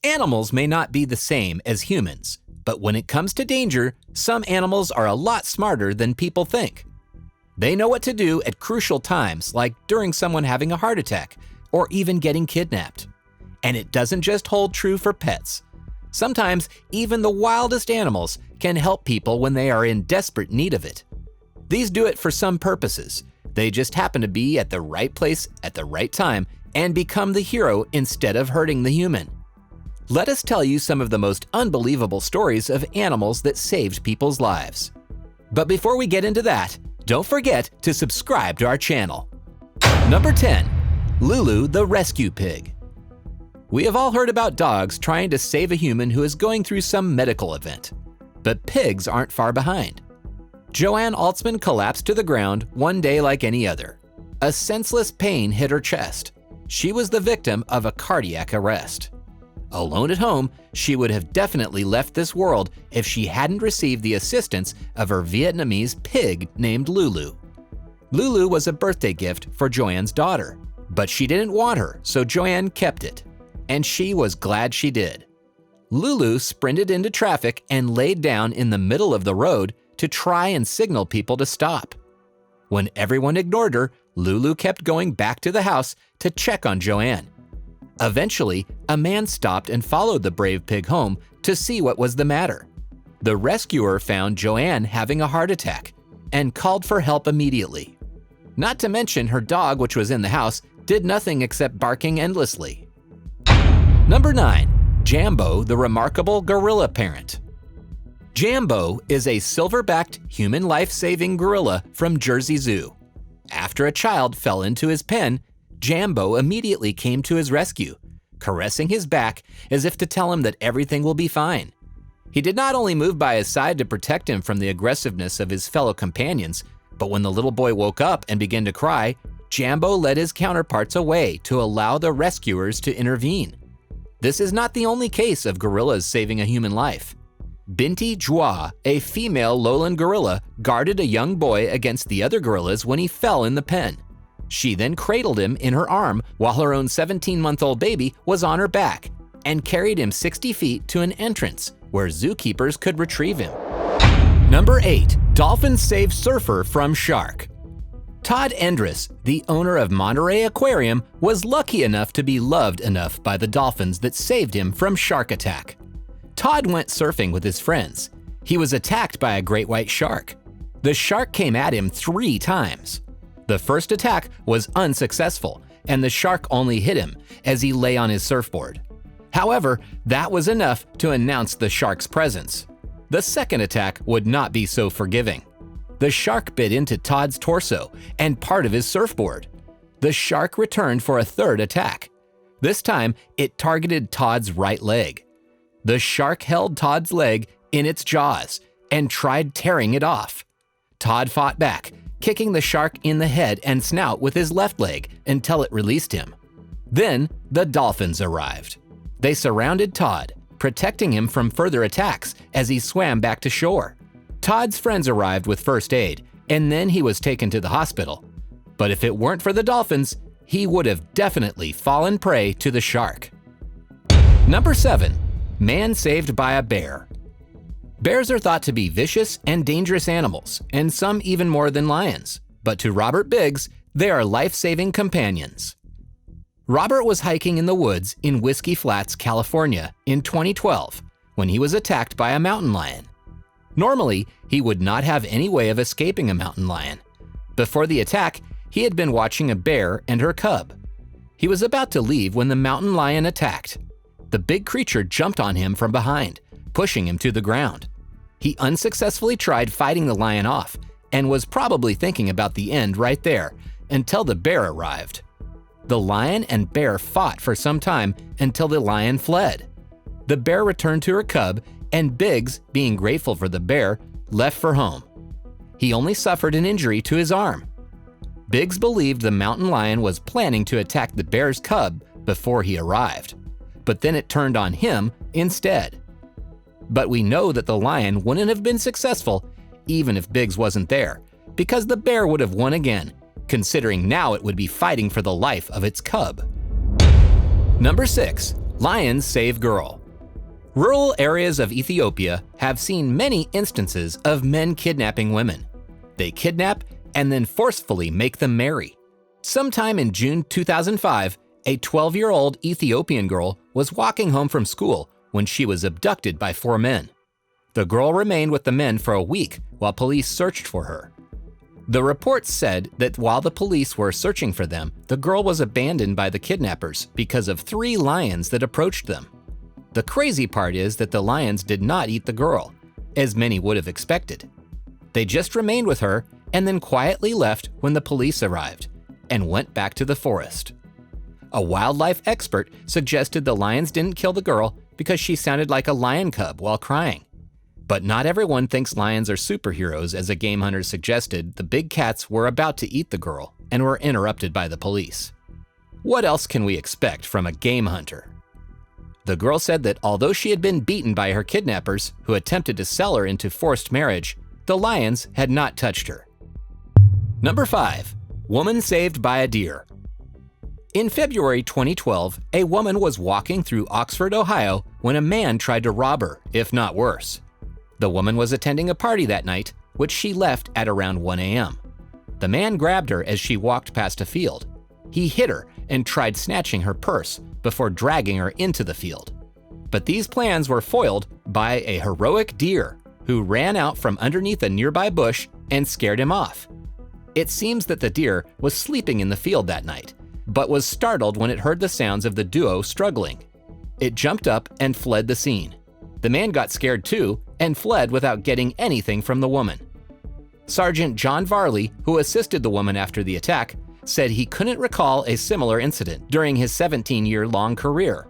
Animals may not be the same as humans, but when it comes to danger, some animals are a lot smarter than people think. They know what to do at crucial times, like during someone having a heart attack or even getting kidnapped. And it doesn't just hold true for pets. Sometimes even the wildest animals can help people when they are in desperate need of it. These do it for some purposes. They just happen to be at the right place at the right time and become the hero instead of hurting the human. Let us tell you some of the most unbelievable stories of animals that saved people's lives. But before we get into that, don't forget to subscribe to our channel. Number 10. Lulu the Rescue Pig. We have all heard about dogs trying to save a human who is going through some medical event. But pigs aren't far behind. Joann Altsman collapsed to the ground one day like any other. A senseless pain hit her chest. She was the victim of a cardiac arrest. Alone at home, she would have definitely left this world if she hadn't received the assistance of her Vietnamese pig named Lulu. Lulu was a birthday gift for Joann's daughter, but she didn't want her, so Joann kept it. And she was glad she did. Lulu sprinted into traffic and laid down in the middle of the road to try and signal people to stop. When everyone ignored her, Lulu kept going back to the house to check on Joann. Eventually, a man stopped and followed the brave pig home to see what was the matter. The rescuer found Joann having a heart attack and called for help immediately. Not to mention her dog, which was in the house, did nothing except barking endlessly. Number 9. Jambo the Remarkable Gorilla Parent. Jambo is a silver-backed human life-saving gorilla from Jersey Zoo. After a child fell into his pen, Jambo immediately came to his rescue, caressing his back as if to tell him that everything will be fine. He did not only move by his side to protect him from the aggressiveness of his fellow companions, but when the little boy woke up and began to cry, Jambo led his counterparts away to allow the rescuers to intervene. This is not the only case of gorillas saving a human life. Binti Jua, a female lowland gorilla, guarded a young boy against the other gorillas when he fell in the pen. She then cradled him in her arm while her own 17-month-old baby was on her back and carried him 60 feet to an entrance where zookeepers could retrieve him. Number 8. Dolphins save surfer from shark. Todd Endress, the owner of Monterey Aquarium, was lucky enough to be loved enough by the dolphins that saved him from shark attack. Todd went surfing with his friends. He was attacked by a great white shark. The shark came at him 3 times. The first attack was unsuccessful, and the shark only hit him as he lay on his surfboard. However, that was enough to announce the shark's presence. The second attack would not be so forgiving. The shark bit into Todd's torso and part of his surfboard. The shark returned for a third attack. This time, it targeted Todd's right leg. The shark held Todd's leg in its jaws and tried tearing it off. Todd fought back, kicking the shark in the head and snout with his left leg until it released him. Then the dolphins arrived. They surrounded Todd, protecting him from further attacks as he swam back to shore. Todd's friends arrived with first aid, and then he was taken to the hospital. But if it weren't for the dolphins, he would have definitely fallen prey to the shark. Number 7. Man saved by a bear. Bears are thought to be vicious and dangerous animals, and some even more than lions. But to Robert Biggs, they are life-saving companions. Robert was hiking in the woods in Whiskey Flats, California in 2012 when he was attacked by a mountain lion. Normally, he would not have any way of escaping a mountain lion. Before the attack, he had been watching a bear and her cub. He was about to leave when the mountain lion attacked. The big creature jumped on him from behind, pushing him to the ground. He unsuccessfully tried fighting the lion off and was probably thinking about the end right there until the bear arrived. The lion and bear fought for some time until the lion fled. The bear returned to her cub, and Biggs, being grateful for the bear, left for home. He only suffered an injury to his arm. Biggs believed the mountain lion was planning to attack the bear's cub before he arrived, but then it turned on him instead. But we know that the lion wouldn't have been successful even if Biggs wasn't there, because the bear would have won again, considering now it would be fighting for the life of its cub. Number 6. Lions save girl. Rural areas of Ethiopia have seen many instances of men kidnapping women. They kidnap and then forcefully make them marry. Sometime in June 2005, a 12-year-old Ethiopian girl was walking home from school when she was abducted by 4 men. The girl remained with the men for a week while police searched for her. The reports said that while the police were searching for them, the girl was abandoned by the kidnappers because of 3 lions that approached them. The crazy part is that the lions did not eat the girl, as many would have expected. They just remained with her and then quietly left when the police arrived and went back to the forest. A wildlife expert suggested the lions didn't kill the girl because she sounded like a lion cub while crying. But not everyone thinks lions are superheroes, as a game hunter suggested the big cats were about to eat the girl and were interrupted by the police. What else can we expect from a game hunter? The girl said that although she had been beaten by her kidnappers, who attempted to sell her into forced marriage, the lions had not touched her. Number 5. Woman saved by a deer. In February 2012, a woman was walking through Oxford, Ohio, when a man tried to rob her, if not worse. The woman was attending a party that night, which she left at around 1 a.m. The man grabbed her as she walked past a field. He hit her and tried snatching her purse before dragging her into the field. But these plans were foiled by a heroic deer who ran out from underneath a nearby bush and scared him off. It seems that the deer was sleeping in the field that night, but was startled when it heard the sounds of the duo struggling. It jumped up and fled the scene. The man got scared too and fled without getting anything from the woman. Sergeant John Varley, who assisted the woman after the attack, said he couldn't recall a similar incident during his 17-year-long career.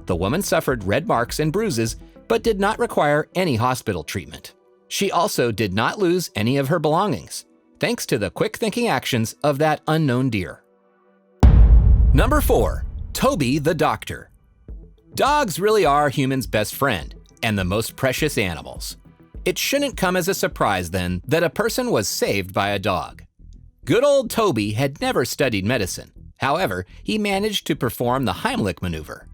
The woman suffered red marks and bruises, but did not require any hospital treatment. She also did not lose any of her belongings, thanks to the quick-thinking actions of that unknown deer. Number 4. Toby the Doctor. Dogs really are humans' best friend and the most precious animals. It shouldn't come as a surprise then that a person was saved by a dog. Good old Toby had never studied medicine. However, he managed to perform the Heimlich maneuver.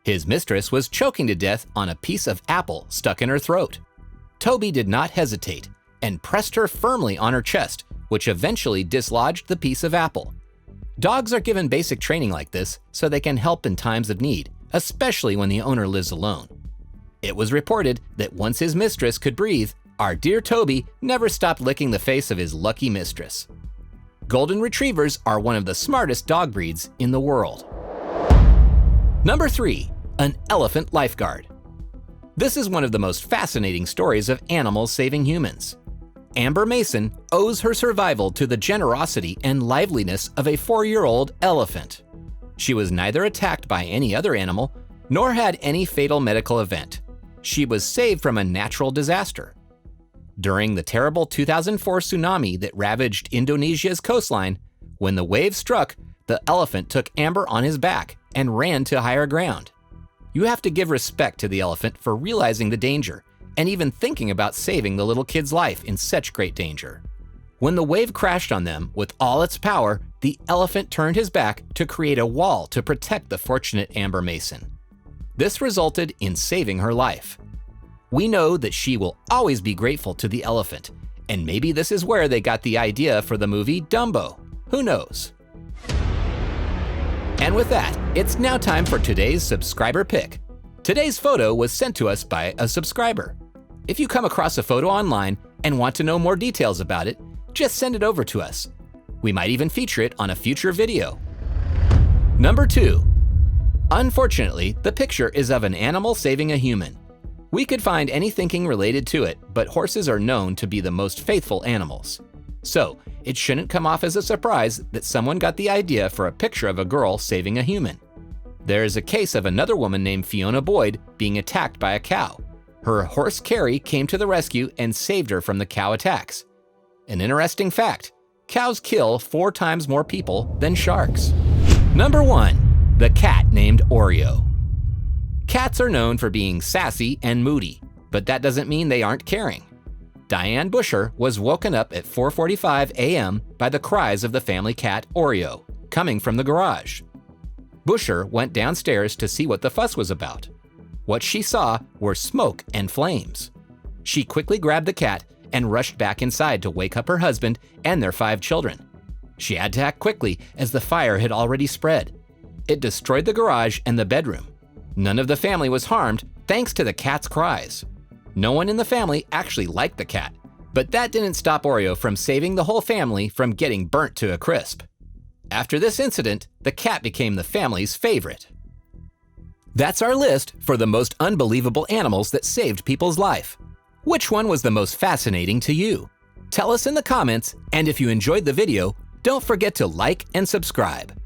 His mistress was choking to death on a piece of apple stuck in her throat. Toby did not hesitate and pressed her firmly on her chest, which eventually dislodged the piece of apple. Dogs are given basic training like this so they can help in times of need, especially when the owner lives alone. It was reported that once his mistress could breathe, our dear Toby never stopped licking the face of his lucky mistress. Golden Retrievers are one of the smartest dog breeds in the world. Number 3. An elephant lifeguard. This is one of the most fascinating stories of animals saving humans. Amber Mason owes her survival to the generosity and liveliness of a 4-year-old elephant. She was neither attacked by any other animal, nor had any fatal medical event. She was saved from a natural disaster. During the terrible 2004 tsunami that ravaged Indonesia's coastline, when the wave struck, the elephant took Amber on his back and ran to higher ground. You have to give respect to the elephant for realizing the danger and even thinking about saving the little kid's life in such great danger. When the wave crashed on them with all its power, the elephant turned his back to create a wall to protect the fortunate Amber Mason. This resulted in saving her life. We know that she will always be grateful to the elephant, and maybe this is where they got the idea for the movie Dumbo. Who knows? And with that, it's now time for today's subscriber pick. Today's photo was sent to us by a subscriber. If you come across a photo online and want to know more details about it, just send it over to us. We might even feature it on a future video. Number 2. Unfortunately, the picture is of an animal saving a human. We could find any thinking related to it, but horses are known to be the most faithful animals. So, it shouldn't come off as a surprise that someone got the idea for a picture of a girl saving a human. There is a case of another woman named Fiona Boyd being attacked by a cow. Her horse Carrie came to the rescue and saved her from the cow attacks. An interesting fact, cows kill 4 times more people than sharks. Number 1. The cat named Oreo. Cats are known for being sassy and moody, but that doesn't mean they aren't caring. Diane Busher was woken up at 4:45 a.m. by the cries of the family cat Oreo, coming from the garage. Busher went downstairs to see what the fuss was about. What she saw were smoke and flames. She quickly grabbed the cat and rushed back inside to wake up her husband and their 5 children. She had to act quickly as the fire had already spread. It destroyed the garage and the bedroom. None of the family was harmed thanks to the cat's cries. No one in the family actually liked the cat, but that didn't stop Oreo from saving the whole family from getting burnt to a crisp. After this incident, the cat became the family's favorite. That's our list for the most unbelievable animals that saved people's life. Which one was the most fascinating to you? Tell us in the comments, and if you enjoyed the video, don't forget to like and subscribe.